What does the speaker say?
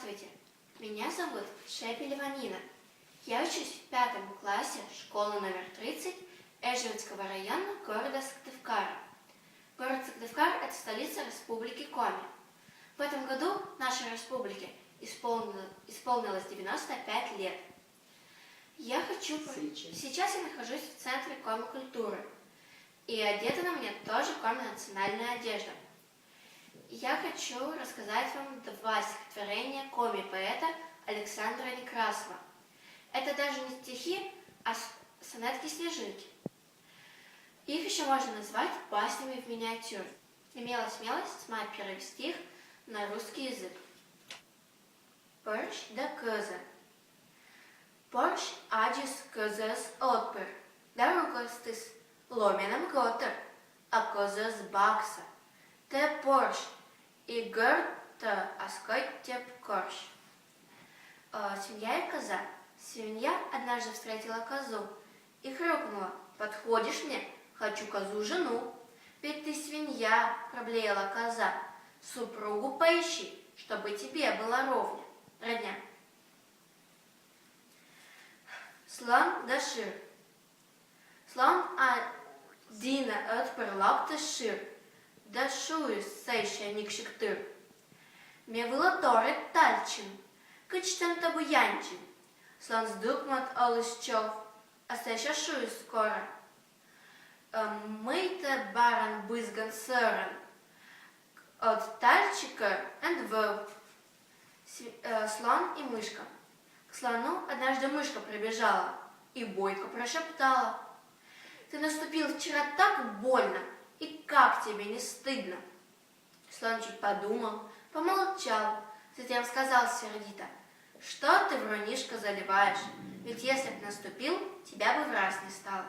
Здравствуйте, меня зовут Шепелева Нина. Я учусь в 5 классе школы номер 30 Эжевицкого района города Сыктывкара. Город Сыктывкар – это столица Республики Коми. В этом году нашей республике исполнилось 95 лет. Сейчас я нахожусь в центре Коми культуры, и одета на мне тоже Коми национальная одежда. Я хочу рассказать вам 2 стихотворения коми-поэта Александра Некрасова. Это даже не стихи, а сонетки-снежинки. Их еще можно назвать баснями в миниатюре. Имела смелость смать первый стих на русский язык. Порш да коза. Порш аджис козас отпер, да рукостис ломеном готер, а козас бакса. Те порш и горта аскоттеп корш. Свинья и коза. Свинья однажды встретила козу и хрюкнула: «Подходишь мне? Хочу козу-жену». «Ведь ты свинья», — проблеяла коза, — «супругу поищи, чтобы тебе было родня». Слон да шир. Слон Дина отпер лапты шир, да шуис сейше никшиктыр. Ме вылаторит тальчин, кычтен табу янчин. Слон сдукмат олышчов, а сейше шуис скоро. Мы-то баран бызган сырен, от тальчика and вов. Слон и мышка. К слону однажды мышка прибежала и бойко прошептала: «Ты наступил вчера так больно, и как тебе не стыдно?» Слон чуть подумал, помолчал, затем сказал сердито: «Что ты, врунишка, заливаешь? Ведь если б наступил, тебя бы в раз не стало».